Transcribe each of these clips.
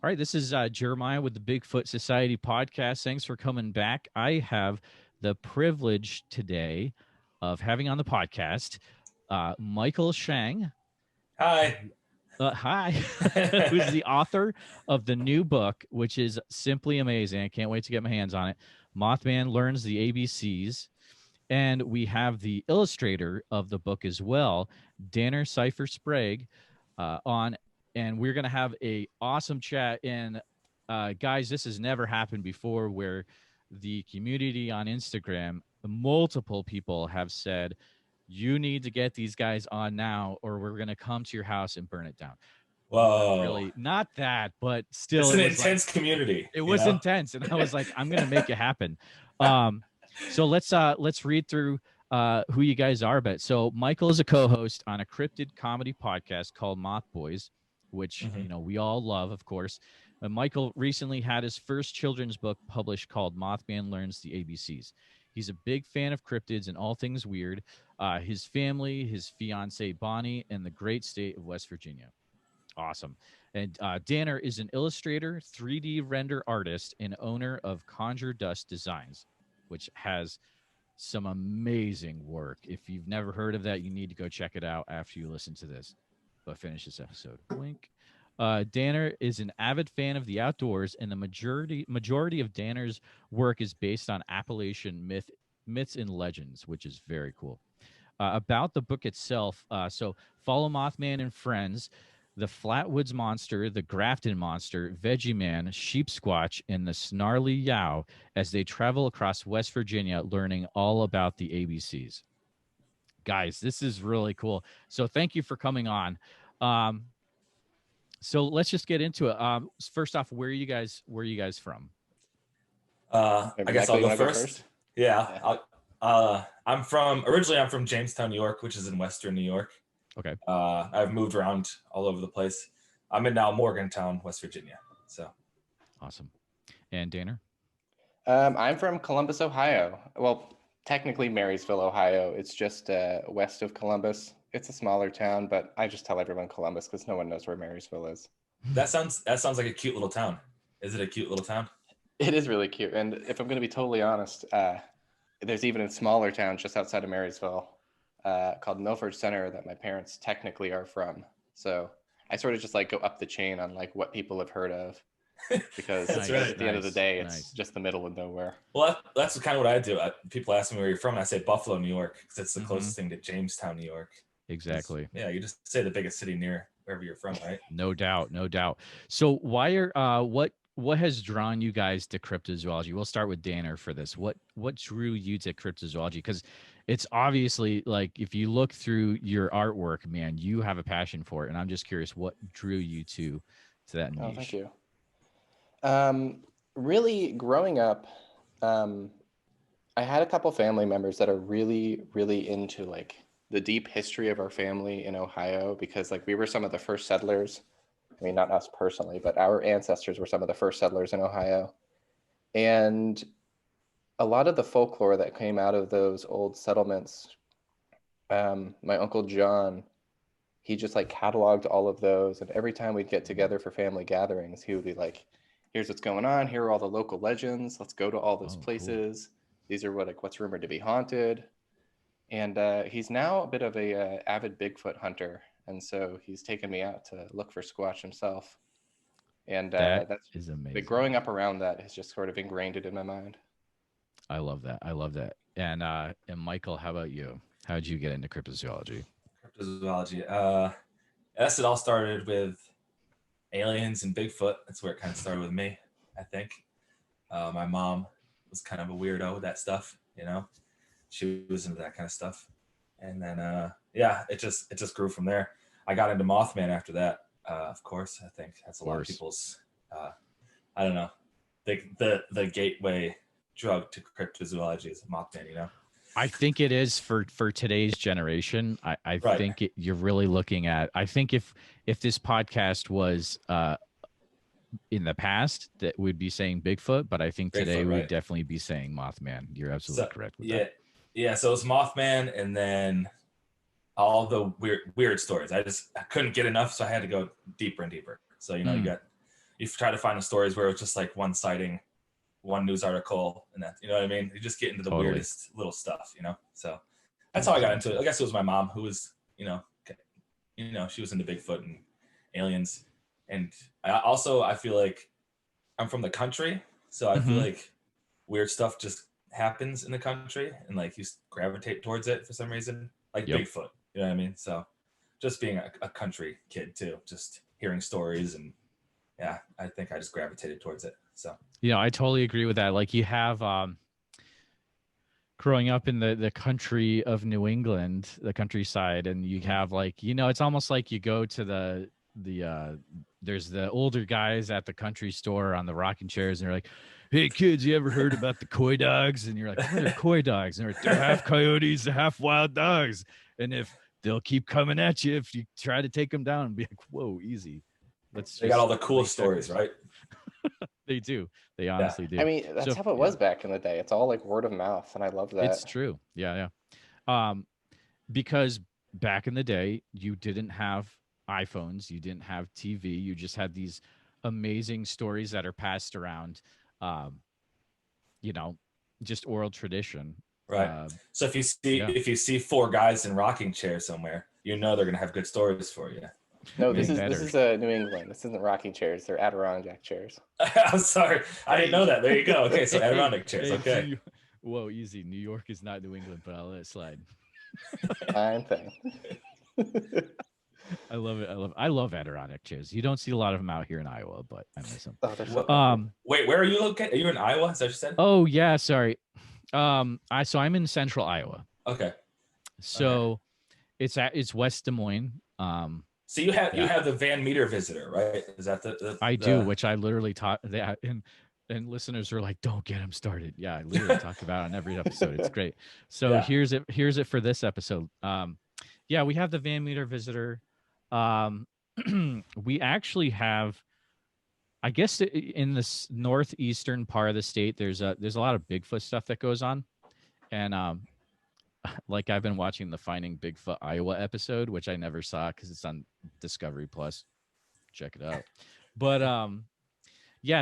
All right, this is Jeremiah with the Bigfoot Society podcast. Thanks for coming back. I have the privilege today of having on the podcast Michael Schang. Hi. Hi, who's the author of the new book, which is simply amazing. I can't wait to get my hands on it. Mothman Learns the ABCs. And we have the illustrator of the book as well, Danner Seyffer-Sprague, on. And we're going to have a awesome chat. And guys, this has never happened before, where the community on Instagram, multiple people have said, you need to get these guys on now, or we're going to come to your house and burn it down. Whoa. Really, not that, but still, it's an intense community. It was intense, and I was like, I'm going to make it happen. So let's read through who you guys are. But so Michael is a co-host on a cryptid comedy podcast called Moth Boys, which we all love, of course. Michael recently had his first children's book published called Mothman Learns the ABCs. He's a big fan of cryptids and all things weird. His family, his fiancee Bonnie, and the great state of West Virginia. Awesome. And Danner is an illustrator, 3D render artist, and owner of Conjure Dust Designs, which has some amazing work. If you've never heard of that, you need to go check it out after you listen to this. But finish this episode. Wink. Danner is an avid fan of the outdoors, and the majority of Danner's work is based on Appalachian myths and legends, which is very cool. About the book itself, so follow Mothman and friends, the Flatwoods Monster, the Grafton Monster, Veggie Man, Sheep Squatch, and the Snarly Yow as they travel across West Virginia, learning all about the ABCs. Guys, this is really cool. So thank you for coming on. So let's just get into it. First off, where are you guys from? I guess I'll go first. Yeah. I'm from Jamestown, New York, which is in Western New York. Okay. I've moved around all over the place. I'm in now Morgantown, West Virginia. So awesome. And Danner? I'm from Columbus, Ohio. Well, technically Marysville, Ohio. It's just west of Columbus. It's a smaller town, but I just tell everyone Columbus because no one knows where Marysville is. That sounds like a cute little town. Is it a cute little town? It is really cute. And if I'm going to be totally honest, there's even a smaller town just outside of Marysville called Milford Center that my parents technically are from. So I sort of just like go up the chain on like what people have heard of, because at the end of the day, it's just the middle of nowhere. Well, that's kind of what I do. People ask me where you're from, and I say Buffalo, New York, because it's the closest thing to Jamestown, New York. Exactly. Yeah, you just say the biggest city near wherever you're from, right? No doubt. So why are what has drawn you guys to cryptozoology? We'll start with Danner for this. What drew you to cryptozoology? Because it's obviously, like, if you look through your artwork, man, you have a passion for it, and I'm just curious what drew you to that niche. Oh, thank you. Really, growing up, I had a couple family members that are really, really into like the deep history of our family in Ohio, because like we were some of the first settlers. I mean, not us personally, but our ancestors were some of the first settlers in Ohio. And a lot of the folklore that came out of those old settlements, my Uncle John, he just like cataloged all of those. And every time we'd get together for family gatherings, he would be like, here's what's going on. Here are all the local legends. Let's go to all those places. Cool. These are what's rumored to be haunted. And he's now a bit of a avid Bigfoot hunter. And so he's taken me out to look for Squatch himself. And that is amazing. Growing up around that has just sort of ingrained it in my mind. I love that. And Michael, how about you? How did you get into cryptozoology? Yes, it all started with aliens and Bigfoot. That's where it kind of started with me, I think. My mom was kind of a weirdo with that stuff, you know. She was into that kind of stuff. And then, it just grew from there. I got into Mothman after that, of course. I think that's a lot of people's, I don't know, the gateway drug to cryptozoology is Mothman, you know? I think it is for today's generation. I think you're really looking at, I think if this podcast was in the past, that we'd be saying Bigfoot, but I think today we'd definitely be saying Mothman. You're absolutely correct with that. Yeah, so it's Mothman, and then all the weird stories. I couldn't get enough, so I had to go deeper and deeper. So, you know, you got you try to find the stories where it's just like one sighting, one news article, and that, you know what I mean? You just get into the weirdest little stuff, you know? So that's how I got into it. I guess it was my mom who was, you know, she was into Bigfoot and aliens. And I feel like I'm from the country, so I feel like weird stuff just happens in the country, and like you gravitate towards it for some reason, like Bigfoot, you know what I mean? So just being a country kid too, just hearing stories, and yeah, I think I just gravitated towards it. So I totally agree with that. Like you have growing up in the country of New England, the countryside, and you have like, it's almost like you go to the there's the older guys at the country store on the rocking chairs, and they're like, "Hey kids, you ever heard about the coy dogs?" And you're like, "What are coy dogs?" And they're half coyotes, they're half wild dogs, and if they'll keep coming at you if you try to take them down, and be like, "Whoa, easy." They got all the cool stories, right? They do. They honestly do. I mean, that's how it was back in the day. It's all like word of mouth, and I love that. It's true. Yeah. Because back in the day, you didn't have iPhones, you didn't have TV, you just had these amazing stories that are passed around, just oral tradition. Right. So if you see four guys in rocking chairs somewhere, they're gonna have good stories for you. No, this is New England. This isn't rocking chairs. They're Adirondack chairs. I'm sorry, I didn't know that. There you go. Okay, so Adirondack chairs. Okay. Whoa, easy. New York is not New England, but I'll let it slide. Fine thing. I love it. I love Adirondack chairs. You don't see a lot of them out here in Iowa, but I miss them. Oh, so wait, where are you located? Are you in Iowa? Is that what you said? Oh yeah, sorry. I'm in central Iowa. Okay. So it's West Des Moines. So you have the Van Meter visitor, right? Is that the I do, which I literally taught that, and listeners are like, "Don't get him started." Yeah, I literally talk about it on every episode. It's great. So here's it for this episode. We have the Van Meter visitor. We actually have, I guess, in this northeastern part of the state, there's a lot of Bigfoot stuff that goes on, and like I've been watching the Finding Bigfoot Iowa episode, which I never saw because it's on Discovery Plus. Check it out. But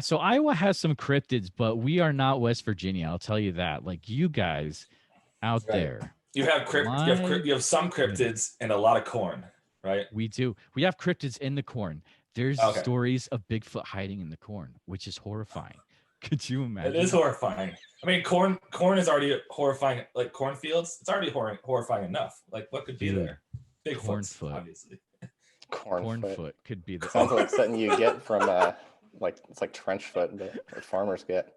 so Iowa has some cryptids, but we are not West Virginia. I'll tell you that. Like you guys out there, you have you have some cryptids and a lot of corn, right? We do. We have cryptids in the corn. There's stories of Bigfoot hiding in the corn, which is horrifying. Could you imagine? It is horrifying. I mean, corn is already horrifying. Like cornfields, it's already horrifying enough. Like what could be there? Bigfoot, obviously. Cornfoot could be the. Sounds like something you get from it's like trench foot that farmers get.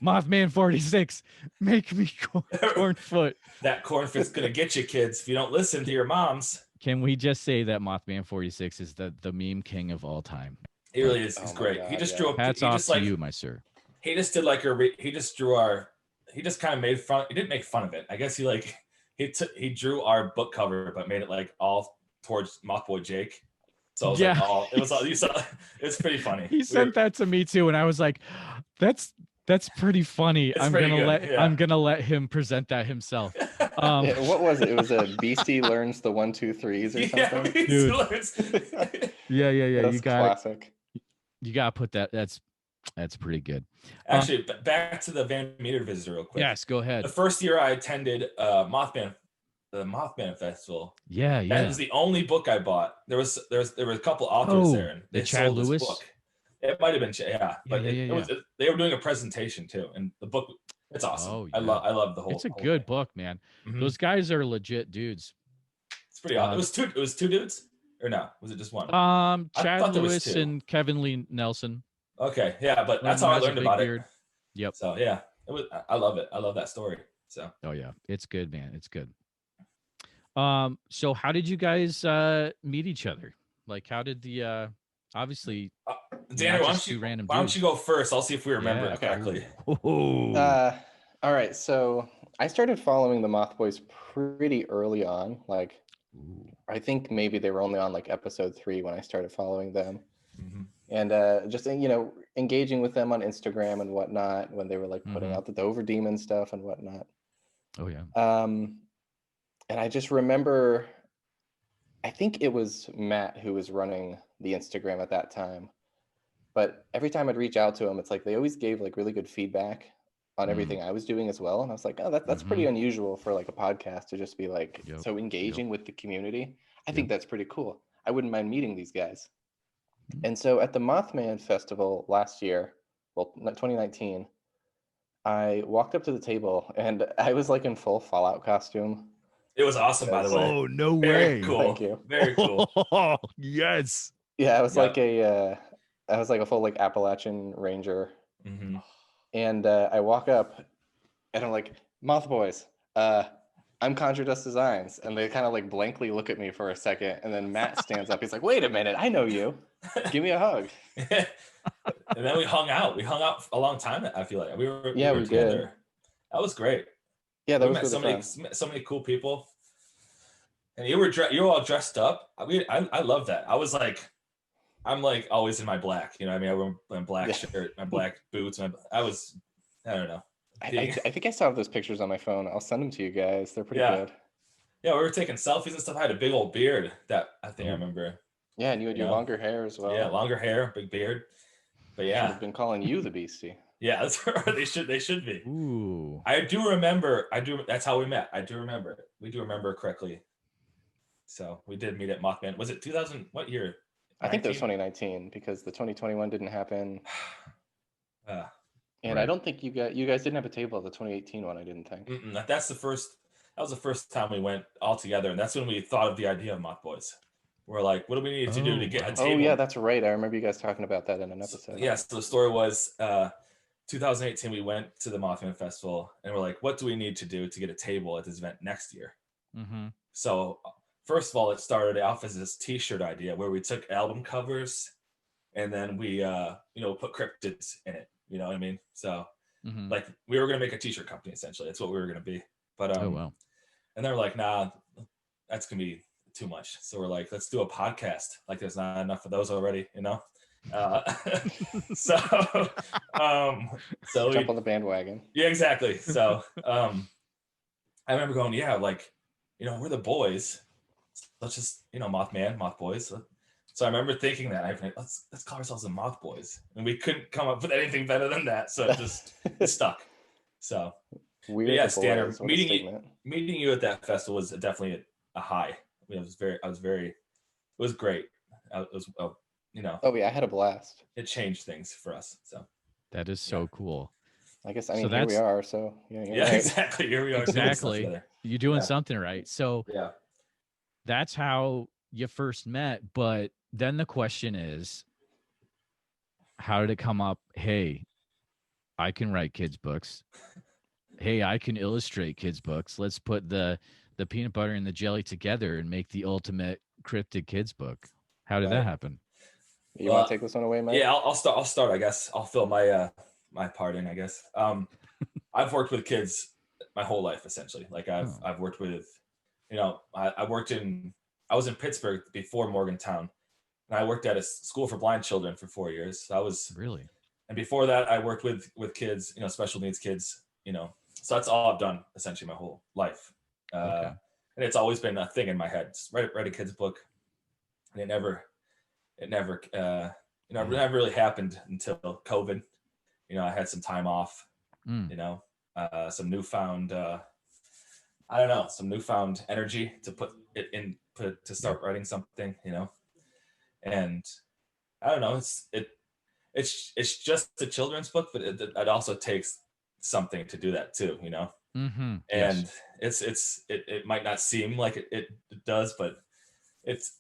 Mothman 46, make me cornfoot. That cornfoot's gonna get you, kids, if you don't listen to your moms. Can we just say that Mothman 46 is the meme king of all time? He really is. He's great. God, he just drew. Hats off to you, my sir. He just did he just kind of made fun. He didn't make fun of it. I guess he drew our book cover, but made it like all towards Mothboy Jake. So it's pretty funny. He sent that to me too, and I was like, that's pretty funny. I'm gonna let him present that himself. What was it? It was a Beastie Learns the 1, 2, 3s or something. Dude. Yeah. That's you got classic. You gotta put that. That's pretty good. Actually, back to the Van Meter visitor real quick. Yes, go ahead. The first year I attended the Mothman Festival. Yeah. That was the only book I bought. There were a couple authors there, and they Chad sold Lewis this book. It might have been, but they were doing a presentation too, and the book, it's awesome. Oh, yeah. I love the whole. It's a good book, man. Mm-hmm. Those guys are legit dudes. It's pretty awesome. It was two dudes, or no? Was it just one? Chad Lewis and Kevin Lee Nelson. Okay, yeah, but that's how I learned about it. Yep. So yeah, I love it. I love that story. So. Oh yeah, it's good, man. It's good. So how did you guys meet each other? Like, how did the obviously? Danner, why don't you go first? I'll see if we remember it correctly. All right, so I started following the Moth Boys pretty early on. Like, I think maybe they were only on like episode 3 when I started following them. Mm-hmm. And just engaging with them on Instagram and whatnot when they were like putting out the Dover Demon stuff and whatnot. Oh yeah. And I just remember, I think it was Matt who was running the Instagram at that time. But every time I'd reach out to them, it's like they always gave like really good feedback on Mm. everything I was doing as well. And I was like, oh, that's pretty unusual for like a podcast to just be like so engaging with the community. I think that's pretty cool. I wouldn't mind meeting these guys. And so at the Mothman Festival last year, well, 2019, I walked up to the table and I was like in full Fallout costume. It was awesome, by the way. Oh, no Very way. cool. Thank you. Very cool. Oh, yes. Yeah, I was like a full like Appalachian Ranger. Mm-hmm. And I walk up and I'm like, Moth Boys, I'm Conjure Dust Designs. And they kind of like blankly look at me for a second. And then Matt stands up. He's like, wait a minute, I know you. Give me a hug. And then we hung out. We hung out a long time, I feel like. We were we together. did. That was great. Yeah, that we was met really so many cool people. And you were all dressed up. I love that. I'm like always in my black, you know what I mean? I wear my black shirt, my black boots. I don't know. I think I still have those pictures on my phone. I'll send them to you guys. They're pretty good. Yeah, we were taking selfies and stuff. I had a big old beard that I think I remember. Yeah, and you had your longer hair as well. Yeah, longer hair, big beard. But yeah. I've been calling you the Beastie. Yeah, that's they should be. Ooh. I do remember. That's how we met. I do remember it. We do remember correctly. So we did meet at Mothman. Was it 2000? What year? I think that was 2019 because the 2021 didn't happen. And right. I don't think you guys didn't have a table at the 2018 one. I didn't think. That was the first time we went all together, and that's when we thought of the idea of Moth Boys. We're like, what do we need to do to get a table? Oh yeah, that's right. I remember you guys talking about that in an episode. So the story was 2018. We went to the Mothman Festival, and we're like, what do we need to do to get a table at this event next year? Mm-hmm. So first of all, it started off as this T-shirt idea where we took album covers, and then we put cryptids in it. You know what I mean? So like we were gonna make a T-shirt company essentially. That's what we were gonna be. But oh wow. And they're like, nah, that's gonna be too much. So we're like, let's do a podcast. Like there's not enough of those already, you know? So jump on the bandwagon. Yeah, exactly. So I remember going, yeah, like, we're the boys. Let's just, Mothman, Moth Boys. So I remember thinking that let's call ourselves the Moth Boys, and we couldn't come up with anything better than that. So it just stuck. So weird. Danner, meeting you at that festival was definitely a high. It was great. Oh yeah, I had a blast. It changed things for us. So that is so cool. I guess here we are. So right. Exactly. Here we are. Exactly. You're doing something right. So yeah, that's how you first met. But then the question is, how did it come up? Hey, I can write kids' books. Hey, I can illustrate kids' books. Let's put the peanut butter and the jelly together and make the ultimate cryptid kids book. How did that happen? You want to take this one away, Mike? Yeah, I'll start. I guess I'll fill my my part in. I guess I've worked with kids my whole life essentially. Like I've worked with, I was in Pittsburgh before Morgantown, and I worked at a school for blind children for 4 years. So I was really, and before that I worked with kids, special needs kids. So that's all I've done essentially my whole life. And it's always been a thing in my head. Just write a kid's book, and it never really happened until COVID. I had some time off. Some newfound some newfound energy to put to start writing something. And I don't know. It's just a children's book, but it also takes something to do that too. Mm-hmm. And it might not seem like it does, but it's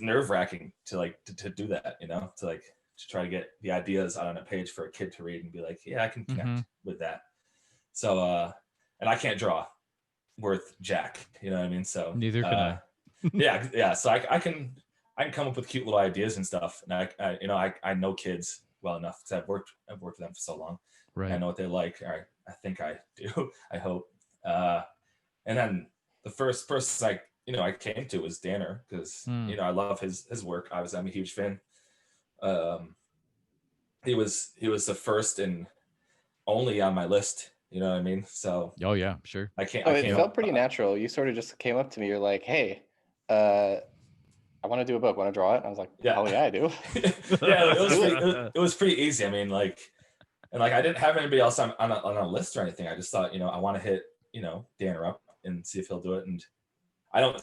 nerve-wracking to do that, to try to get the ideas on a page for a kid to read and be like, yeah, I can connect with that. So and I can't draw worth jack, you know what I mean? So neither can I. yeah. So I can come up with cute little ideas and stuff. And I know kids well enough because I've worked with them for so long. Right. I know what they like. Or I think I do. I hope. And then the first person I came to was Danner because I love his work. Obviously, I'm a huge fan. He was the first and only on my list. You know what I mean? So. Oh yeah, sure. It felt pretty natural. You sort of just came up to me. You're like, "Hey, I want to do a book. Want to draw it? And I was like, Yeah. hell yeah, I do. Yeah, it was pretty easy. I mean, like, and like I didn't have anybody else on a list or anything. I just thought, you know, I want to hit, you know, Danner up and see if he'll do it. And I don't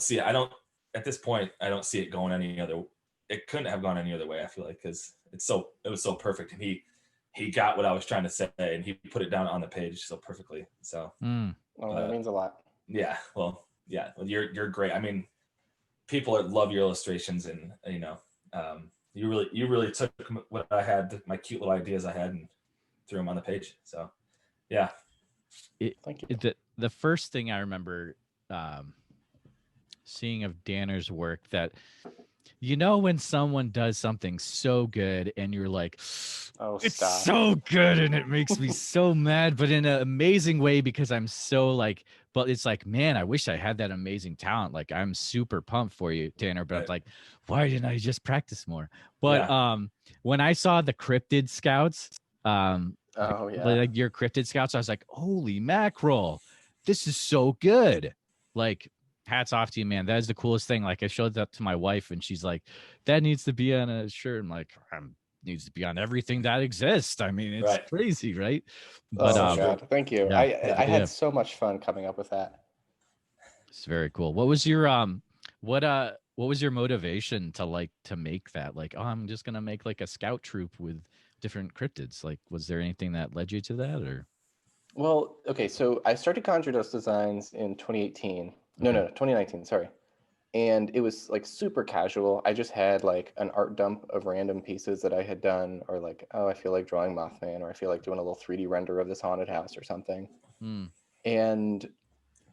at this point, I don't see it going any other. It couldn't have gone any other way. I feel like, because it was so perfect, and he got what I was trying to say, and he put it down on the page so perfectly. So, well, that means a lot. Yeah. Well, yeah. Well, you're great. I mean, people love your illustrations, and you know, you really took what I had, my cute little ideas I had, and threw them on the page. So, yeah. Thank you. The first thing I remember seeing of Danner's work, that, you know, when someone does something so good and you're like, oh, it's stop. so good and it makes me so mad, but in an amazing way, because I'm so like, but it's like, man, I wish I had that amazing talent. Like, I'm super pumped for you, Danner, but I'm like, why didn't I just practice more? But when I saw the cryptid scouts, like your cryptid scouts, I was like, holy mackerel, this is so good. Like, hats off to you, man. That is the coolest thing. Like, I showed that to my wife and she's like, that needs to be on a shirt. I'm like, needs to be on everything that exists. I mean, it's crazy, right? But God, thank you. Yeah, I had so much fun coming up with that. It's very cool. What was your what was your motivation to make that? Like, oh, I'm just gonna make like a scout troop with different cryptids. Like, was there anything that led you to that, or? Well, okay, so I started Conjure Dust Designs in 2018. No, 2019, sorry. And it was like super casual. I just had like an art dump of random pieces that I had done, or like, oh, I feel like drawing Mothman, or I feel like doing a little 3D render of this haunted house or something. And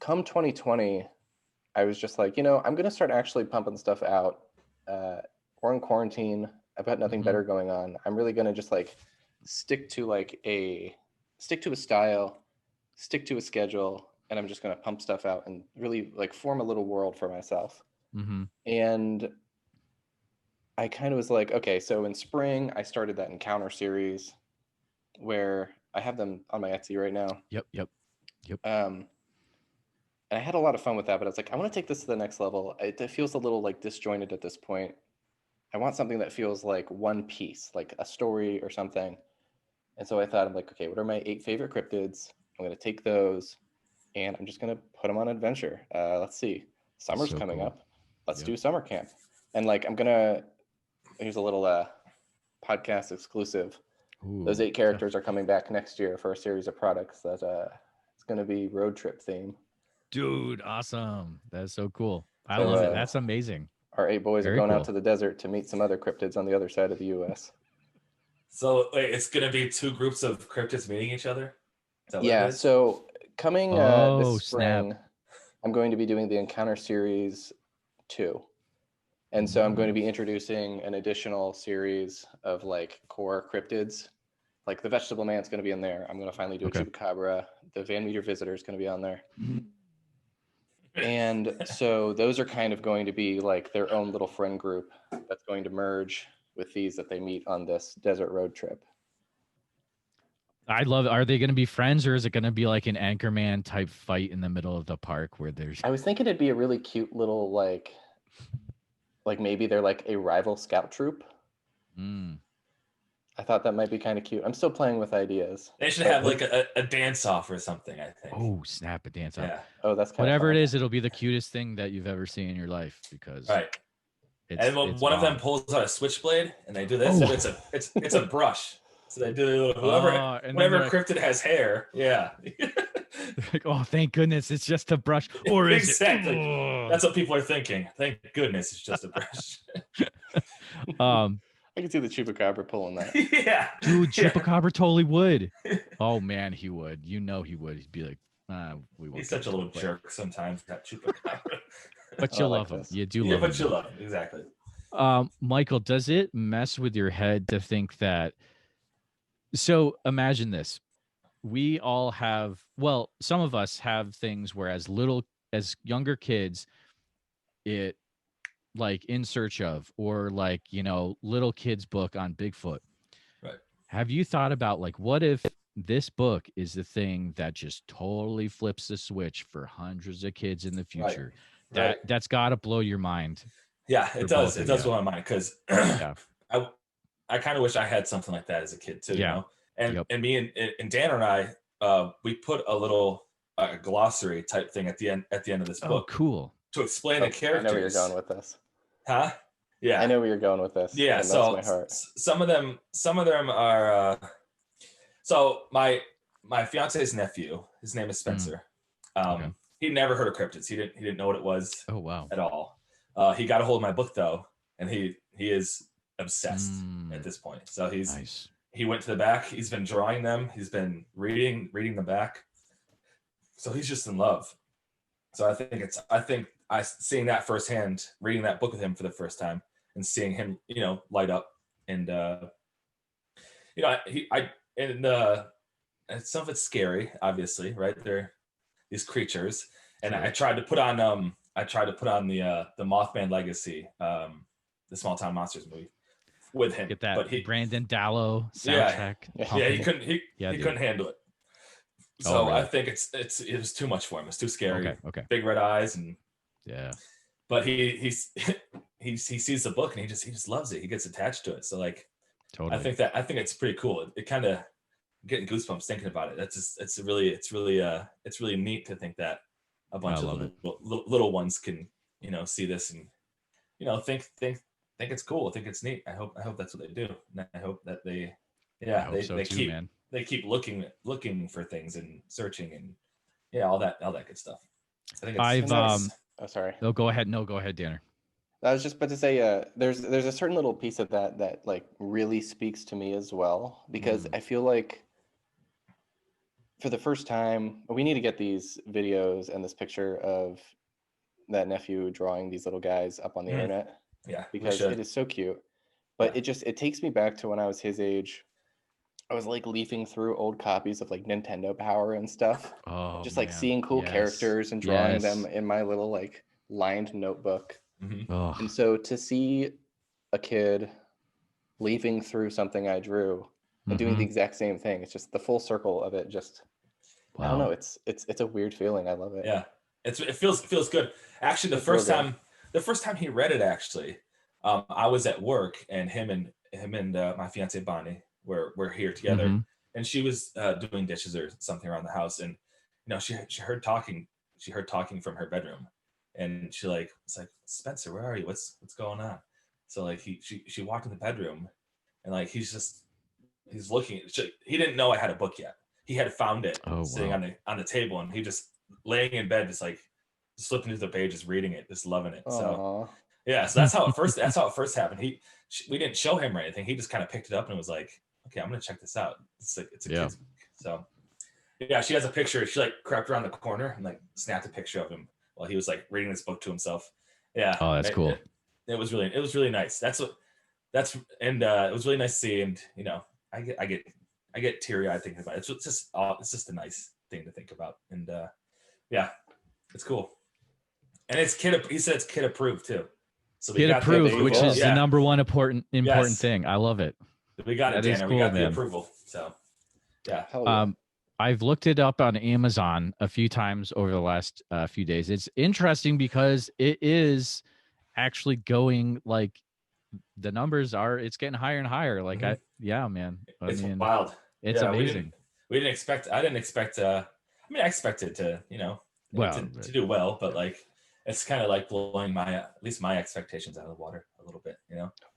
come 2020, I was just like, you know, I'm going to start actually pumping stuff out. We're in quarantine. I've got nothing better going on. I'm really going to just like stick to a style, stick to a schedule, and I'm just going to pump stuff out and really like form a little world for myself. And I kind of was like, okay, so in spring, I started that Encounter series where I have them on my Etsy right now. Yep. And I had a lot of fun with that, but I was like, I want to take this to the next level. It feels a little like disjointed at this point. I want something that feels like one piece, like a story or something. And so I thought, I'm like, okay, what are my 8 favorite cryptids? I'm going to take those and I'm just going to put them on an adventure. Let's see. Summer's coming up. Let's do summer camp. And like, here's a little podcast exclusive. Ooh, those 8 characters are coming back next year for a series of products that it's going to be road trip theme. Dude, awesome. That's so cool. I love it. That's amazing. Our 8 boys are going out to the desert to meet some other cryptids on the other side of the U.S. So wait, it's going to be 2 groups of cryptids meeting each other? Yeah, so coming this spring, snap. I'm going to be doing the Encounter Series 2. And so I'm going to be introducing an additional series of like core cryptids. Like the Vegetable Man's going to be in there. I'm going to finally do a Chupacabra. The Van Meter Visitor is going to be on there. And so those are kind of going to be like their own little friend group that's going to merge with these that they meet on this desert road trip. I love it. Are they going to be friends, or is it going to be like an Anchorman type fight in the middle of the park where there's... I was thinking it'd be a really cute little like maybe they're like a rival scout troop. I thought that might be kind of cute. I'm still playing with ideas. They should have like a dance off or something, I think. Oh, snap, a dance off. Yeah. Oh, that's kind whatever of it is, it'll be the cutest thing that you've ever seen in your life, because and one of them pulls out a switchblade and they do this. It's a brush. So they do whoever cryptid has hair. Yeah. Like, oh, thank goodness it's just a brush. Or is exactly. That's what people are thinking. Thank goodness it's just a brush. I can see the Chupacabra pulling that. Yeah. Dude, Chupacabra totally would. Oh man, he would. You know he would. He'd be like, we won't. He's such a little jerk sometimes, that Chupacabra. But you love him. You do love him. Yeah, but you love him. Exactly. Michael, does it mess with your head to think that... So imagine this. We all have, well, some of us have things where as younger kids, it like In Search Of, or like, you know, little kids book on Bigfoot. Right. Have you thought about like, what if this book is the thing that just totally flips the switch for hundreds of kids in the future? Right. That's got to blow your mind. Yeah, For it does. both It of does you. blow my mind because Yeah. I kind of wish I had something like that as a kid too. You Yeah. know, and Yep. and me and Danner and I, we put a little glossary type thing at the end of this Oh, book cool. to explain the I characters. know where you're going with this. Huh? Yeah. I know where you're going with this. Yeah. It melts So my heart. some of them are. So my fiance's nephew, his name is Spencer. Okay. He never heard of cryptids. He didn't know what it was. Oh, wow. At all. He got a hold of my book though, and he is obsessed at this point. So Nice. he went to the back. He's been drawing them. He's been reading the back. So he's just in love. So I think seeing that firsthand, reading that book with him for the first time, and seeing him, light up, and and some of it's scary, obviously, right? They're these creatures, and Sure. I tried to put on the Mothman Legacy, the Small Town Monsters movie with him. Get that but Brandon Dallow soundtrack. Yeah, he couldn't handle it. So really? I think it was too much for him. It's too scary. Okay. Big red eyes and But he sees the book and he just loves it. He gets attached to it. So like, totally. I think it's pretty cool. It kind of getting goosebumps thinking about it. It's really neat to think that a bunch of little ones can see this and think it's cool. Think it's neat. I hope that's what they do. And I hope that they keep looking for things and searching and all that good stuff. I think it's Oh, sorry. No, go ahead. No, go ahead, Danner. I was just about to say, there's a certain little piece of that like really speaks to me as well, because I feel like for the first time, we need to get these videos and this picture of that nephew drawing these little guys up on the internet. Yeah, because it is so cute. But it takes me back to when I was his age. I was like leafing through old copies of like Nintendo Power and stuff. Oh, just like seeing cool characters and drawing them in my little like lined notebook. And so to see a kid leafing through something I drew and doing the exact same thing, it's just the full circle of it. Just I don't know. It's a weird feeling. I love it. Yeah, it feels good. Actually, the first time he read it, actually, I was at work and him and my fiance Bonnie we're here together, and she was doing dishes or something around the house, and she heard talking from her bedroom, and she was like, Spencer, where are you? What's going on? So like she walked in the bedroom, and like he's looking. He didn't know I had a book yet. He had found it sitting on the table, and he just laying in bed, just like slipping through the pages, reading it, just loving it. So yeah, so that's how it first happened. We didn't show him or anything. He just kind of picked it up and was like, okay, I'm gonna check this out. It's a kid's book. So yeah, she has a picture. She like crept around the corner and like snapped a picture of him while he was like reading this book to himself. Yeah. Oh, that's cool. It was really nice. It was really nice to see. And I get teary eyed thinking about it. It's just a nice thing to think about. And yeah, it's cool. And he said it's kid approved too. So kid approved, which is the number one important thing. I love it. We got it, Danner. Cool, we got the approval. So yeah. I've looked it up on Amazon a few times over the last few days. It's interesting because it is actually going like the numbers it's getting higher and higher. Like man. It's wild. It's amazing. I didn't expect I expected to, to do well, but like it's kind of like blowing at least my expectations out of the water a little bit,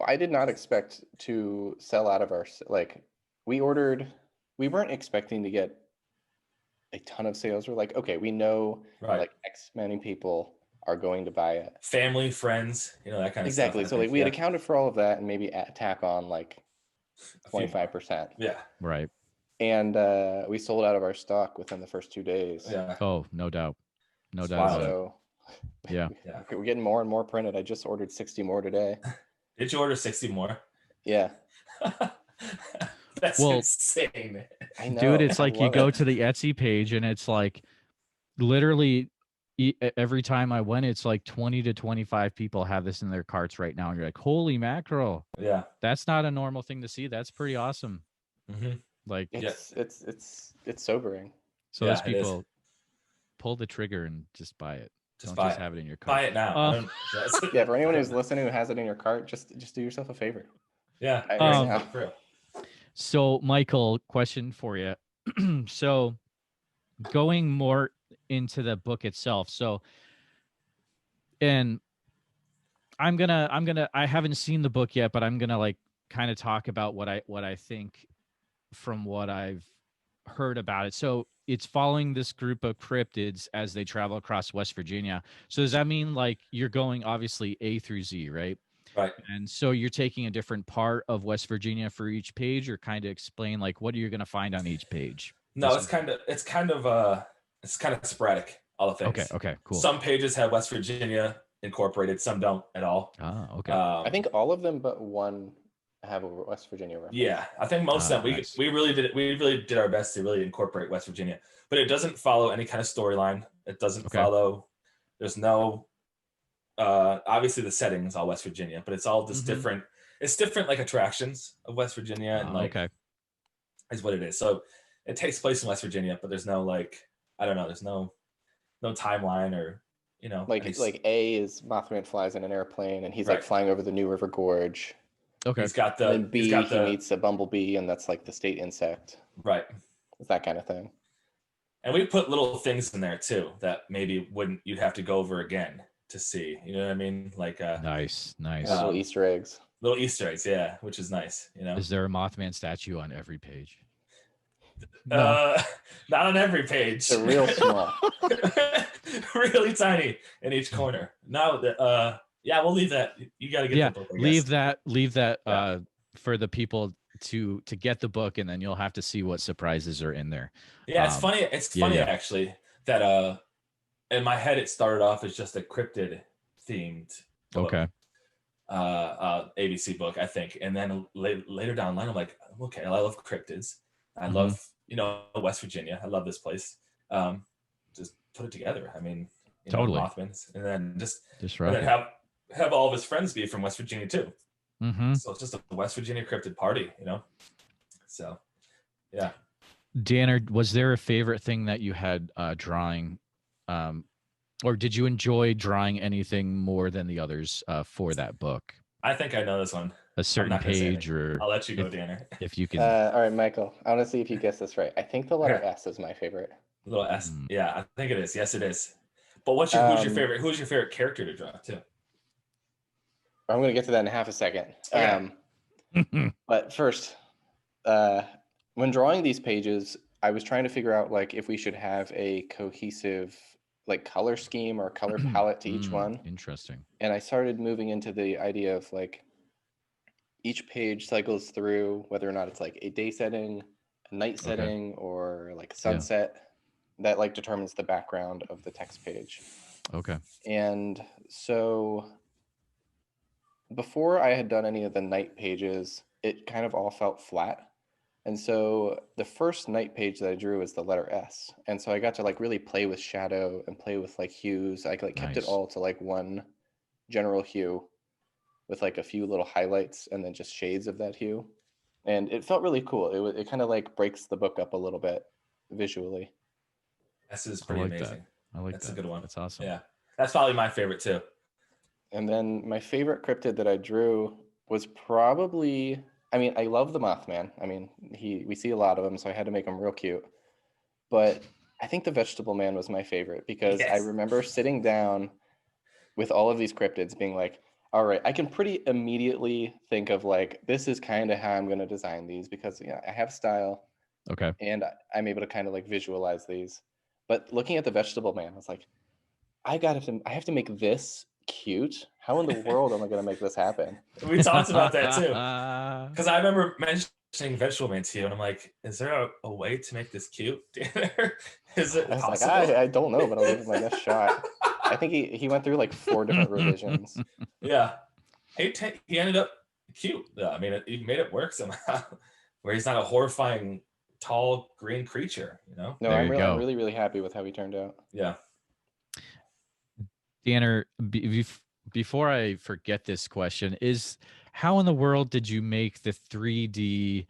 I did not expect to sell out of our, like we weren't expecting to get a ton of sales. We're like, okay, we know like X many people are going to buy it. Family, friends, that kind of stuff. Exactly. So like we had accounted for all of that and maybe tack on like 25%. Yeah. Right. And we sold out of our stock within the first 2 days. Yeah. Oh, no doubt. No doubt. So yeah. We're getting more and more printed. I just ordered 60 more today. Did you order 60 more? Yeah. That's insane. I know. Dude, it's like you go to the Etsy page and it's like literally every time I went, it's like 20 to 25 people have this in their carts right now. And you're like, holy mackerel. Yeah. That's not a normal thing to see. That's pretty awesome. Like it's sobering. So those people pull the trigger and just buy it. Just Don't buy just it. have it in your cart. Buy it now. Yeah, for anyone who's listening who has it in your cart, just do yourself a favor. Yeah. Buy it right now. For real. So, Michael, question for you. So, going more into the book itself. So, and I haven't seen the book yet, but I'm gonna like kind of talk about what I think from what I've heard about it. So it's following this group of cryptids as they travel across West Virginia. So does that mean like you're going obviously A through Z, right? Right. And so you're taking a different part of West Virginia for each page, or kind of explain like what are you going to find on each page? No, it's kind of sporadic, all the things. Okay, cool. Some pages have West Virginia incorporated, some don't at all. Oh, okay. I think all of them but one have a West Virginia reference. Yeah, I think most of them. Nice. We really did our best to really incorporate West Virginia, but it doesn't follow any kind of storyline. It doesn't follow. There's no. Obviously, the setting is all West Virginia, but it's all just different. It's different, like attractions of West Virginia, and like is what it is. So it takes place in West Virginia, but there's no like I don't know. There's no timeline or like A is Mothman flies in an airplane and he's like flying over the New River Gorge. Okay. He's got the. And then B, he meets a bumblebee, and that's like the state insect. Right. It's that kind of thing. And we put little things in there too that maybe you'd have to go over again to see. You know what I mean? Like nice. Little Easter eggs. Little Easter eggs, yeah, which is nice. Is there a Mothman statue on every page? No. Not on every page. They're real small. Really tiny in each corner. No, yeah, we'll leave that. You got to get the book. Leave that for the people to get the book, and then you'll have to see what surprises are in there. Yeah, it's funny. It's funny actually that in my head it started off as just a cryptid themed book. Okay. ABC book, I think, and then later down the line, I'm like, okay, I love cryptids. I love West Virginia. I love this place. Just put it together. I mean, totally. Mothmans, and then just right. And then have all of his friends be from West Virginia too. Mm-hmm. So it's just a West Virginia cryptid party, So, yeah. Danner, was there a favorite thing that you had drawing, or did you enjoy drawing anything more than the others for that book? I think I know this one. A certain page, or I'll let you go, Danner. If you can. All right, Michael. I want to see if you guess this right. I think the letter S is my favorite. Little S. Yeah, I think it is. Yes, it is. But who's your favorite? Who's your favorite character to draw too? I'm going to get to that in half a second. Okay. But first, when drawing these pages, I was trying to figure out like if we should have a cohesive like color scheme or color palette to each one. Interesting. And I started moving into the idea of like each page cycles through whether or not it's like a day setting, a night setting, or like a sunset. That like determines the background of the text page. Okay. And so before I had done any of the night pages, it kind of all felt flat. And so the first night page that I drew is the letter S. And so I got to like really play with shadow and play with like hues. I like kept it all to like one general hue with like a few little highlights and then just shades of that hue. And it felt really cool. It kind of like breaks the book up a little bit visually. S is pretty amazing. I like That's that. a good one. That's awesome. Yeah. That's probably my favorite too. And then my favorite cryptid that I drew was probably, I mean, I love the Mothman. I mean, we see a lot of them, so I had to make him real cute. But I think the Vegetable Man was my favorite because I remember sitting down with all of these cryptids being like, all right, I can pretty immediately think of like, this is kind of how I'm going to design these because I have style. Okay. And I'm able to kind of like visualize these. But looking at the Vegetable Man, I was like, I have to make this cute. How in the world am I going to make this happen? We talked about that too. Because I remember mentioning Vegetable Man to you, and I'm like, is there a way to make this cute? Is it possible? Like, I don't know, but I'll give it my best shot. I think he went through like 4 different revisions. Yeah. He ended up cute. I mean, he made it work somehow, where he's not a horrifying tall green creature, No, I'm really, really happy with how he turned out. Yeah. Danner, before I forget this question, is how in the world did you make the 3D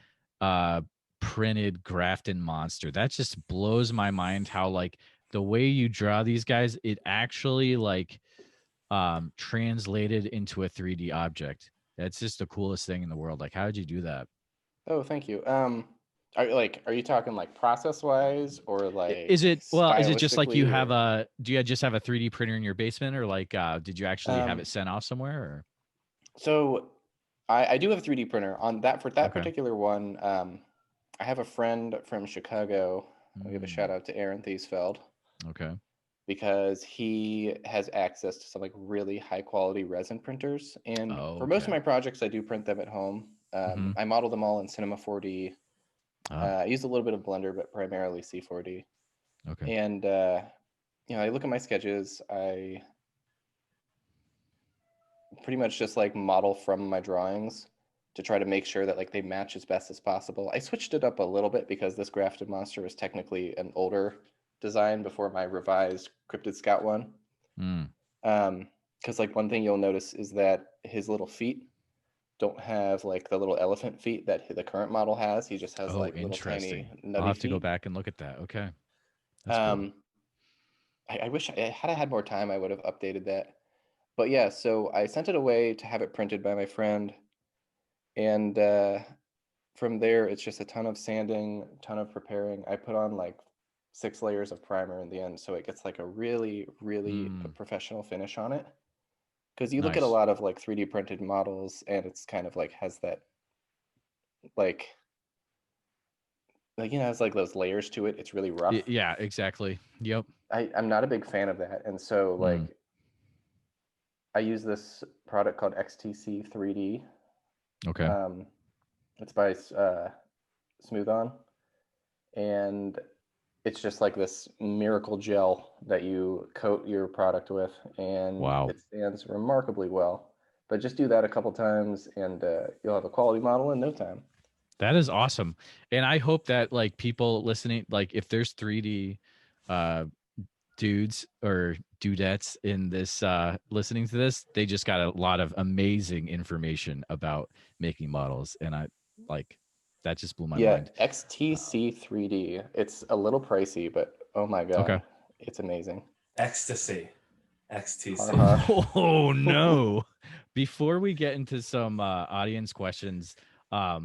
printed Grafton monster? That just blows my mind how like the way you draw these guys, it actually like translated into a 3D object. That's just the coolest thing in the world. Like, how did you do that? Oh, thank you. Are you talking like process wise or like Is it just like you stylistically, have or- do you just have a 3D printer in your basement, or like did you actually have it sent off somewhere? Or? So I do have a 3D printer on that for that Okay. particular one. I have a friend from Chicago. I'll give a shout out to Aaron Thiesfeld Okay. because he has access to some like really high quality resin printers. And for most of my projects, I do print them at home. I model them all in Cinema 4D. I use a little bit of Blender, but primarily C4D. Okay. And I look at my sketches. I pretty much just like model from my drawings to try to make sure that like they match as best as possible. I switched it up a little bit because this grafted monster is technically an older design before my revised Cryptid Scout one. Because like one thing you'll notice is that his little feet don't have like the little elephant feet that the current model has. He just has like little tiny nutty I'll have to go feet. back and look at that. Okay. That's cool. I wish had I had more time, I would have updated that. But yeah, so I sent it away to have it printed by my friend. And from there, it's just a ton of sanding, ton of preparing. I put on like 6 layers of primer in the end, so it gets like a really, really professional finish on it. Because you look at a lot of like 3D printed models, and it's kind of like has that like it's like those layers to it. It's really rough. Yeah, exactly. Yep. I'm not a big fan of that, and so like I use this product called XTC 3D. Okay. It's by Smooth On, and it's just like this miracle gel that you coat your product with, and it stands remarkably well. But just do that a couple times, and you'll have a quality model in no time. That is awesome, and I hope that like people listening, like if there's 3D dudes or dudettes in this listening to this, they just got a lot of amazing information about making models, and I like that just blew my mind. XTC 3D. It's a little pricey, but oh my god, it's amazing. XTC. Oh no. Before we get into some audience questions, how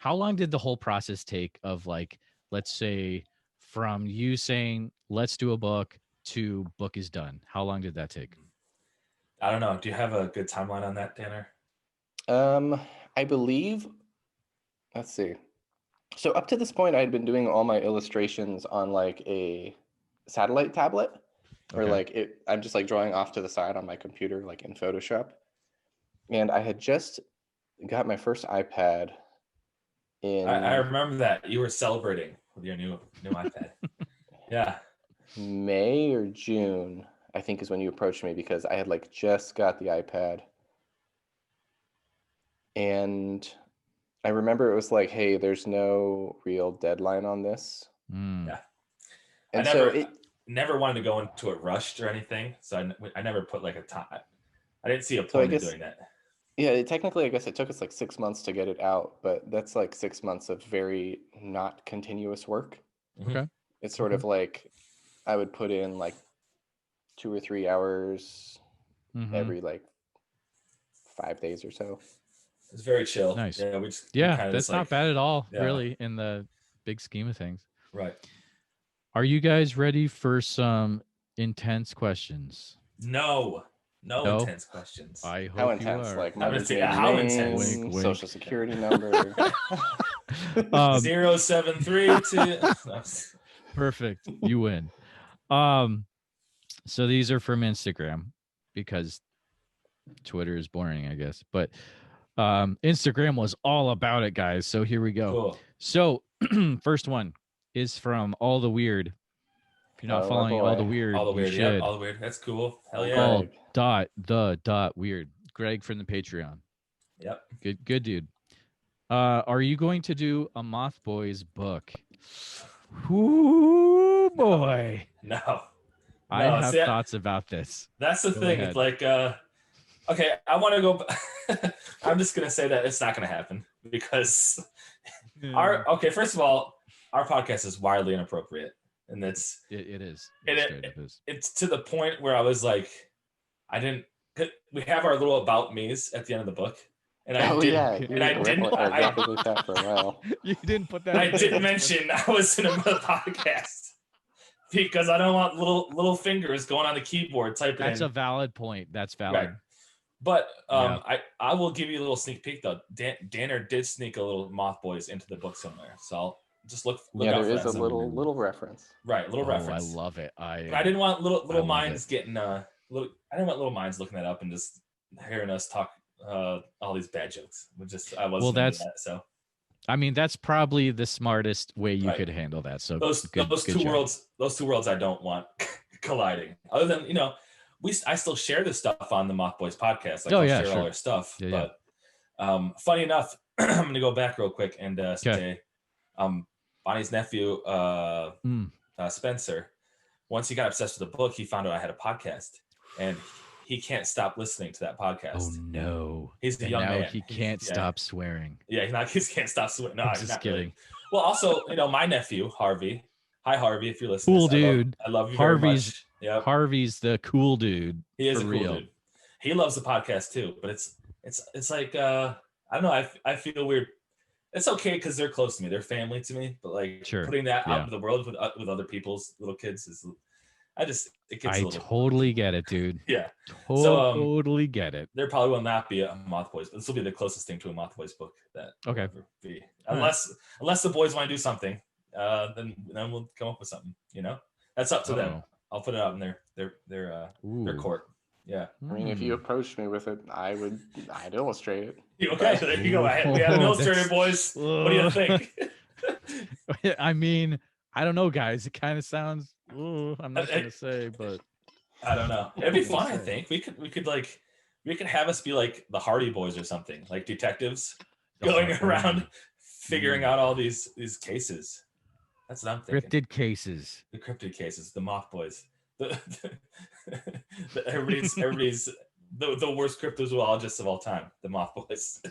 long did the whole process take of like, let's say from you saying let's do a book to book is done? How long did that take? I don't know. Do you have a good timeline on that, Danner? I believe, let's see. So up to this point, I had been doing all my illustrations on like a satellite tablet, or like I'm just like drawing off to the side on my computer, like in Photoshop. And I had just got my first iPad in I remember that you were celebrating with your new iPad. Yeah. May or June, I think, is when you approached me, because I had like just got the iPad. And I remember it was like, hey, there's no real deadline on this. Yeah. And I never wanted to go into it rushed or anything. So I never put like a time. I didn't see a point in doing that. Yeah, technically, I guess it took us like 6 months to get it out, but that's like 6 months of very not continuous work. Okay. It's sort of like I would put in like 2 or 3 hours every like 5 days or so. It's very chill. Nice. Yeah, that's not bad at all, really, in the big scheme of things. Right. Are you guys ready for some intense questions? No intense questions. I hope how intense? You are. Like how intense? Wink, wink. Social security number. 0732. Perfect. You win. So these are from Instagram because Twitter is boring, I guess. But Instagram was all about it, guys. So here we go. Cool. So first one is from All the Weird. If you're not following All the Weird, All the Weird, you should. Yep, All the Weird. That's cool. Hell yeah. Weird. Greg from the Patreon. Yep. Good dude. Are you going to do a Moth Boys book? Ooh, boy. No. I have thoughts about this. That's the thing. It's like, okay, I want to go. I'm just going to say that it's not going to happen because first of all, our podcast is wildly inappropriate. and it's it is. It's to the point where I was like, we have our little about me's at the end of the book, and I rapidly chat for a while. You didn't put that. I didn't mention I was in a podcast because I don't want little fingers going on the keyboard typing. That's a valid point. That's valid. Right. But I will give you a little sneak peek though. Danner did sneak a little Moth Boys into the book somewhere, so I'll just look yeah, out there for is that a little reference. Right, little reference. I love it. I didn't want little minds getting I didn't want little minds looking that up and just hearing us talk all these bad jokes. I wasn't into that, so. I mean, that's probably the smartest way you could handle that. So those two worlds I don't want colliding. Other than I still share this stuff on the Moth Boys podcast. Like I'll share all our stuff. Yeah, but funny enough, I'm gonna go back real quick and say, Bonnie's nephew, Spencer, once he got obsessed with the book, he found out I had a podcast, and he can't stop listening to that podcast. Oh no, he's a young man. He can't stop swearing. Yeah, he can't stop swearing. No, I'm just kidding. Really. Well, also, my nephew Harvey. Hi, Harvey, if you're listening. Cool dude. I love you very much. Yep. Harvey's the cool dude. He is a cool dude. He loves the podcast too, but it's like I don't know. I feel weird. It's okay because they're close to me. They're family to me. But putting that out into the world with other people's little kids is. I totally get it, dude. Yeah. Totally get it. There probably will not be a Moth Boys. This will be the closest thing to a Moth Boys book that will ever be. Unless the boys want to do something, then we'll come up with something. That's up to them. I'll put it out in their court. Yeah. I mean, if you approached me with it, I'd illustrate it. Okay, so there you go. We have an illustrator, boys. What do you think? I mean, I don't know, guys. It kind of sounds. I'm not gonna say, but I don't know. It'd be fun. I think we could have us be like the Hardy Boys or something, like detectives going around figuring out all these cases. That's what I'm thinking. Cryptid cases. The cryptid cases. The Moth Boys. Everybody's the worst cryptozoologists of all time. The Moth Boys.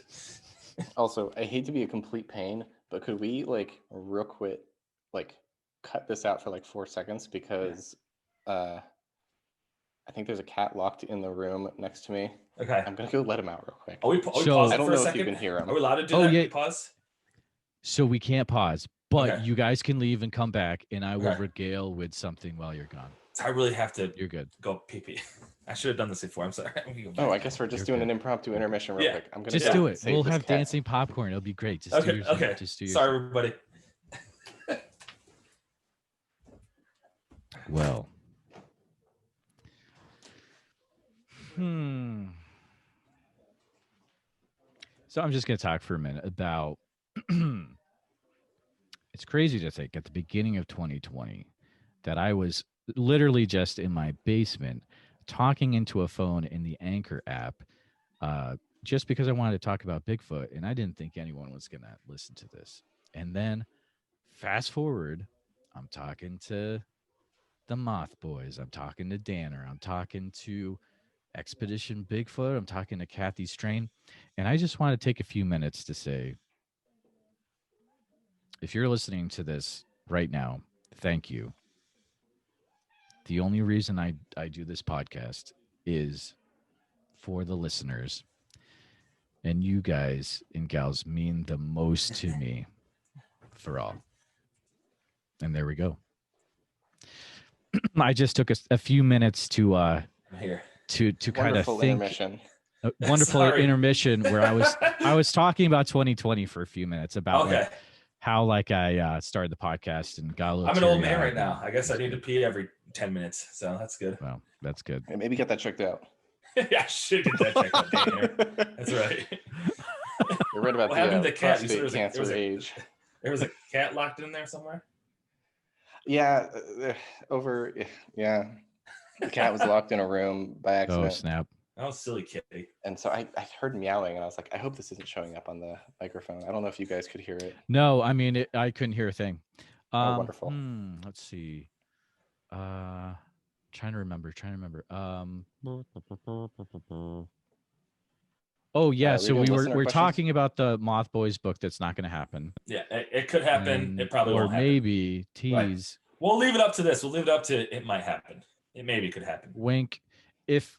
Also, I hate to be a complete pain, but could we real quick cut this out for 4 seconds because I think there's a cat locked in the room next to me. Okay. I'm gonna go let him out real quick. Are we pause I don't for a know second? If you can hear him. Are we allowed to do that? Yeah. Pause? So we can't pause, but you guys can leave and come back, and I will regale with something while you're gone. I really have to. You're good. Go pee-pee. I should have done this before. I'm sorry. I guess we're just doing an impromptu intermission real quick. I'm gonna just do it. We'll have dancing popcorn. It'll be great. Just do your thing. Okay. Just do your sorry, everybody. Well. So I'm just going to talk for a minute about it's crazy to think at the beginning of 2020 that I was literally just in my basement talking into a phone in the Anchor app just because I wanted to talk about Bigfoot, and I didn't think anyone was going to listen to this. And then fast forward, I'm talking to the Moth Boys. I'm talking to Danner. I'm talking to Expedition Bigfoot. I'm talking to Kathy Strain. And I just want to take a few minutes to say, if you're listening to this right now, thank you. The only reason I do this podcast is for the listeners. And you guys and gals mean the most to me for all. And there we go. I just took a few minutes to kind of think. Intermission. A wonderful intermission where I was talking about 2020 for a few minutes about how I started the podcast and got a little. I'm an old man right now. I guess I need to pee every 10 minutes, so that's good. Well, that's good. And maybe get that checked out. Yeah, I should get that checked out. That's right. You're right about what happened to the cat? You said there was a cat locked in there somewhere. Yeah, the cat was locked in a room by accident. Oh, snap. Oh, silly kitty. And so I heard meowing, and I was like, I hope this isn't showing up on the microphone. I don't know if you guys could hear it. No, I mean, I couldn't hear a thing. Wonderful. Let's see. Trying to remember. Oh yeah, so we're talking about the Moth Boys book that's not going to happen. Yeah, it could happen. It probably won't happen. Maybe tease We'll leave it up to this. We'll leave it up to it might happen. It maybe could happen. Wink. If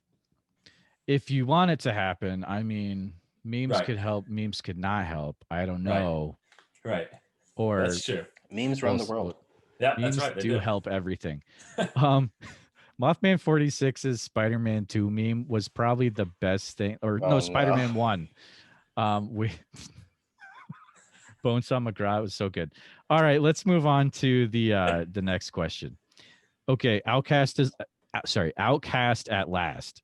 you want it to happen, I mean, memes could help. Memes could not help. I don't know. Right. Or that's true. Memes run the world. Yeah, memes that's right. They do help everything. Mothman 46's Spider-Man 2 meme was probably the best thing. Or Spider-Man 1. We Bonesaw McGraw was so good. All right, let's move on to the next question. Okay, Outcast at Last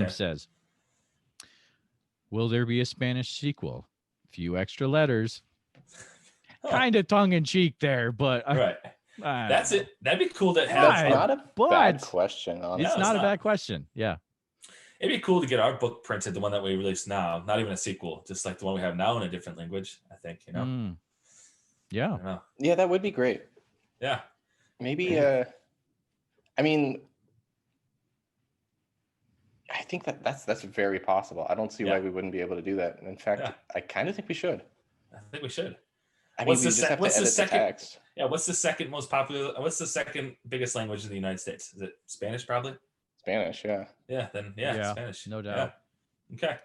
says, will there be a Spanish sequel? Few extra letters. Kind of tongue in cheek there, but that's it. That'd be cool to have. That's not a bad question. Honestly. It's not a bad question. Yeah. It'd be cool to get our book printed, the one that we release now, not even a sequel, just like the one we have now in a different language, I think, you know? Yeah. Yeah, that would be great. Yeah. Maybe, I mean, I think that's very possible. I don't see why we wouldn't be able to do that. And in fact, I kind of think we should. I think we should. I mean, we just have to edit the text. Yeah, what's the second most popular, what's the second biggest language in the United States? Is it Spanish, probably? Spanish, yeah. Yeah, then Spanish. No doubt. Yeah. Okay.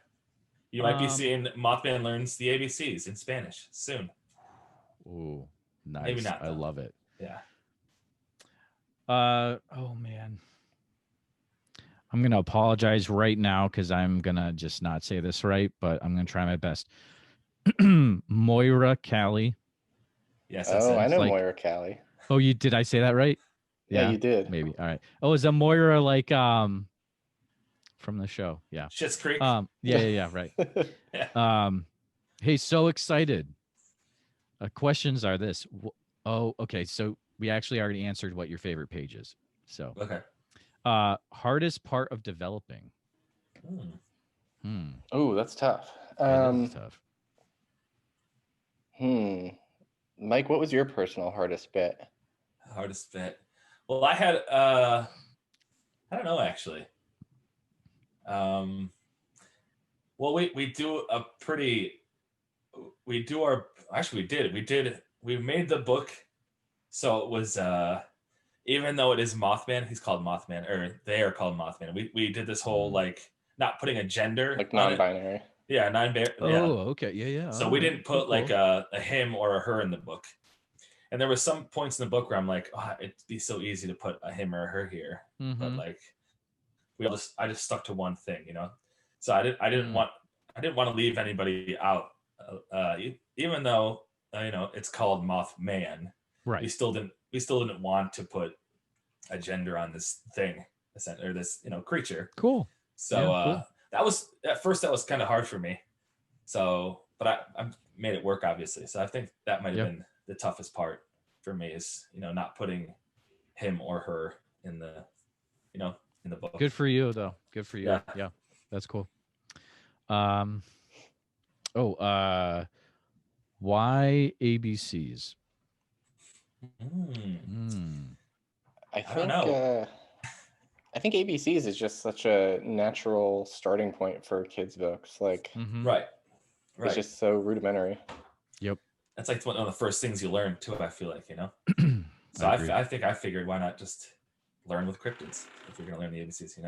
You might be seeing Mothman Learns the ABCs in Spanish soon. Ooh, nice. Maybe not, I love it. Yeah. Oh man. I'm gonna apologize right now because I'm gonna just not say this right, but I'm gonna try my best. Moira Callie. Yes. I know Moira Callie. Oh, did I say that right? Yeah, you did. Maybe. All right. Oh, is that Moira like from the show? Yeah. Schitt's Creek. Yeah. Right. Hey, so excited. Questions are this. Oh, okay. So we actually already answered what your favorite page is. So okay. Hardest part of developing. Oh, that's tough. That is tough. Mike, what was your personal hardest bit? Hardest bit. Well, I had I don't know actually. Well, we do a pretty. We do our actually we made the book, so it was even though it is Mothman, he's called Mothman, or they are called Mothman. We did this whole like not putting a gender, like non-binary. Yeah, non-binary. Oh, yeah. Okay, yeah. So we didn't put like a him or a her in the book. And there were some points in the book where I'm like, it'd be so easy to put a him or a her here, but like I just stuck to one thing, you know. So I didn't want to leave anybody out, even though you know it's called Mothman. Right. We still didn't want to put a gender on this thing, or this creature. Cool. So that was at first that was kind of hard for me. So, but I made it work obviously. So I think that might have been the toughest part for me is, not putting him or her in the, in the book. Good for you though. Good for you. Yeah. That's cool. Why ABCs? I don't know. I think ABCs is just such a natural starting point for kids' books. Like, right. It's just so rudimentary. Yep. That's like one of the first things you learn too, I feel like, So I think I figured why not just learn with cryptids if you're going to learn the ABCs,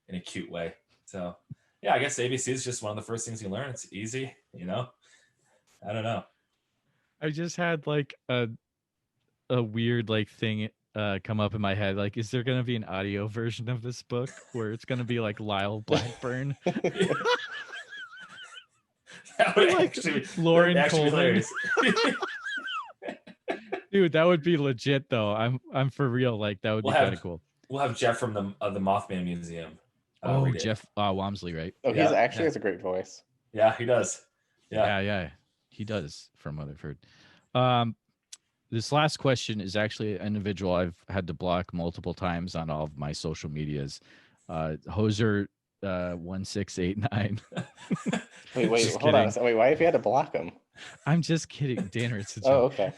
in a cute way. So yeah, I guess ABC is just one of the first things you learn. It's easy, I don't know. I just had like a weird like thing come up in my head. Like, is there going to be an audio version of this book where it's going to be like Lyle Blackburn? That would like actually, Lauren Coleman. Hilarious. Dude, that would be legit though. I'm for real. Like that would be kind of cool. We'll have Jeff from the Mothman Museum. Jeff Wamsley, right? Oh, he actually has a great voice. Yeah, he does. Yeah, he does. From what I've heard. This last question is actually an individual I've had to block multiple times on all of my social medias. Hoser 1689. Wait, hold on. Wait, why have you had to block him? I'm just kidding, Danner. It's a joke. Oh, okay.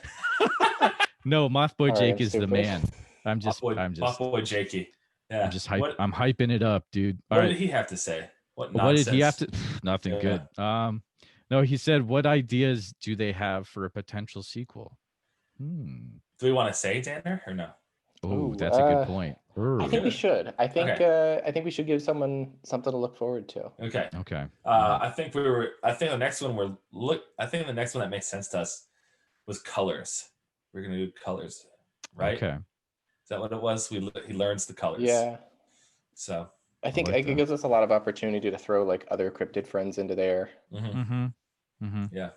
No, Mothboy Jake right, is the man. Mothboy Jakey. Yeah. I'm hyping it up, dude. What did he have to say? What did he have to? Nothing good. No, he said, what ideas do they have for a potential sequel? Do we want to say Danner or no? Oh, that's a good point. I think we should. I think Okay. I think we should give someone something to look forward to. Okay. Okay. I think the next one I think the next one that makes sense to us was colors. We're gonna do colors, right? Okay. Is that what it was? He learns the colors. Yeah. So I think like it gives us a lot of opportunity to throw like other cryptid friends into there. Yeah.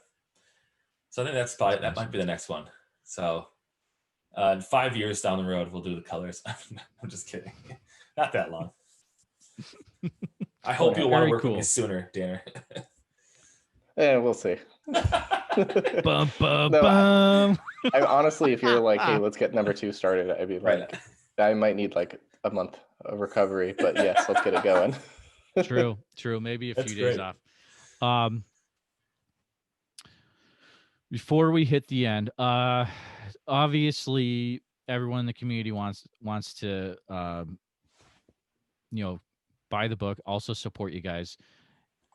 So I think that might be the next one. So 5 years down the road, we'll do the colors. I'm just kidding. Not that long. I hope you'll want to work with me sooner, Danner. Yeah, we'll see. Bum, bum, No, bum. I honestly, if you're like, hey, let's get number 2 started, I'd be like, I might need like a month of recovery, but yes, let's get it going. True. Maybe a few days off. Before we hit the end, obviously everyone in the community wants to buy the book, also support you guys.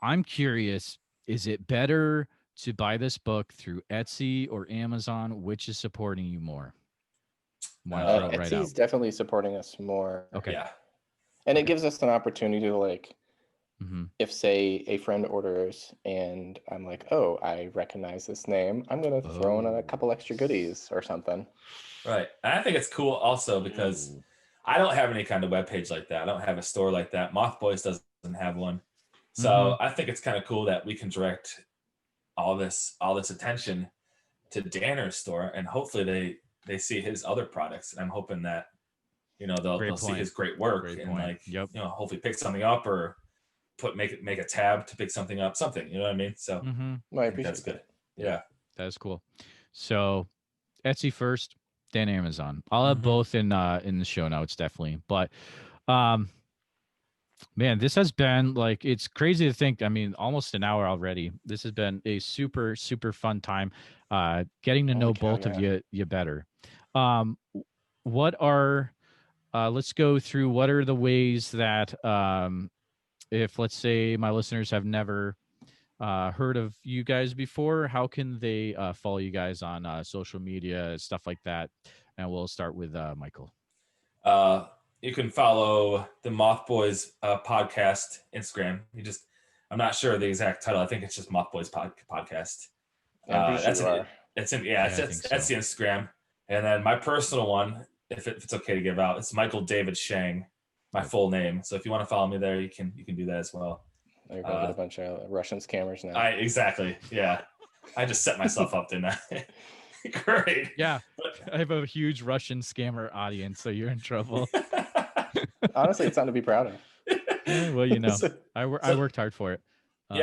I'm curious, is it better to buy this book through Etsy or Amazon? Which is supporting you more? Etsy's definitely supporting us more. Okay. Yeah. And it gives us an opportunity to like, if say a friend orders and I'm like, oh, I recognize this name, I'm going to throw in a couple extra goodies or something. Right. And I think it's cool also because I don't have any kind of webpage like that. I don't have a store like that. Mothboys doesn't have one. So I think it's kind of cool that we can direct all this attention to Danner's store, and hopefully they see his other products. And I'm hoping that they'll see his great work hopefully pick something up or make a tab to pick something up, something, you know what I mean? So I appreciate that's good. Yeah. That's cool. So Etsy first, then Amazon. I'll have both in the show notes, definitely. But man, this has been like, it's crazy to think, I mean, almost an hour already. This has been a super, super fun time getting to know both of you better. What are, let's go through, what are the ways that, if let's say my listeners have never heard of you guys before, how can they follow you guys on social media, stuff like that? And we'll start with Michael. You can follow the Mothboys podcast Instagram. I'm not sure the exact title. I think it's just Mothboys podcast. That's the Instagram. And then my personal one, if it's okay to give out, it's Michael David Schang, my full name. So if you want to follow me there, you can do that as well. You're gonna get a bunch of Russian scammers now. Exactly. Yeah. I just set myself up, didn't I? Great. Yeah. I have a huge Russian scammer audience, so you're in trouble. Honestly, it's something to be proud of. Yeah, well, I worked hard for it.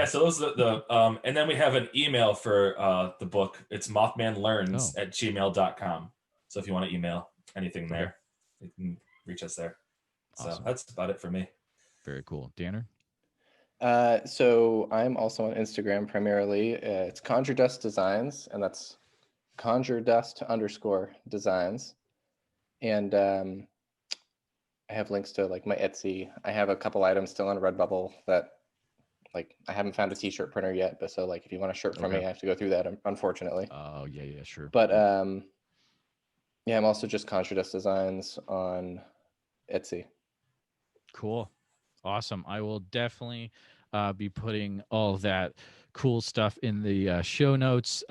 So those are the and then we have an email for the book. It's mothmanlearns@gmail.com. So if you want to email anything there, you can reach us there. So that's about it for me. Very cool. Danner? So I'm also on Instagram primarily. It's Conjure Dust Designs, and that's ConjureDust_designs. And I have links to like my Etsy. I have a couple items still on Redbubble that like I haven't found a t-shirt printer yet, but so like if you want a shirt from me, I have to go through that, unfortunately. Oh yeah, sure. But I'm also just Conjure Dust Designs on Etsy. Cool. Awesome. I will definitely be putting all of that cool stuff in the show notes.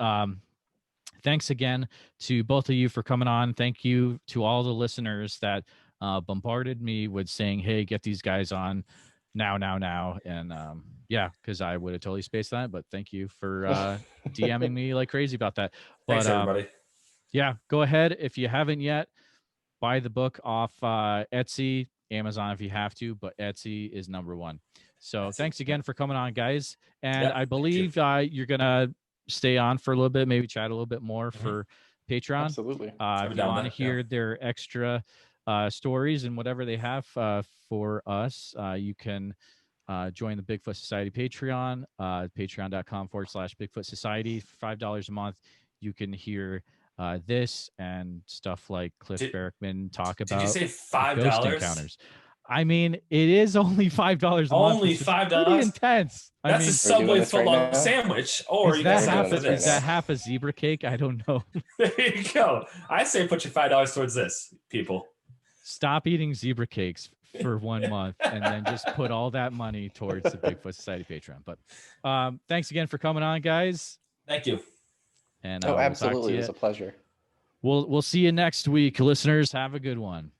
Thanks again to both of you for coming on. Thank you to all the listeners that bombarded me with saying, hey, get these guys on now. And because I would have totally spaced that. But thank you for DMing me like crazy about that. Thanks, everybody. Yeah, go ahead. If you haven't yet, buy the book off Etsy, Amazon if you have to, but Etsy is number one. So thanks again for coming on, guys. And I believe you're going to stay on for a little bit, maybe chat a little bit more for Patreon. Absolutely. If you want to hear their extra stories and whatever they have for us, you can join the Bigfoot Society Patreon, patreon.com/Bigfoot Society. For $5 a month, you can hear this and stuff like Cliff Berkman talk about. Did you say $5? Ghost encounters. I mean, it is only $5 a month. Only which is $5? Pretty intense. That's a We're doing Subway this right footlong now? sandwich, or Is you that can sign up half? for doing Is this right this. that half a zebra cake? I don't know. There you go. I say put your $5 towards this, people. Stop eating zebra cakes for 1 month and then just put all that money towards the Bigfoot Society Patreon. But thanks again for coming on, guys. Thank you. And Oh, we'll talk to absolutely. It you. was a pleasure. We'll see you next week, listeners. Have a good one.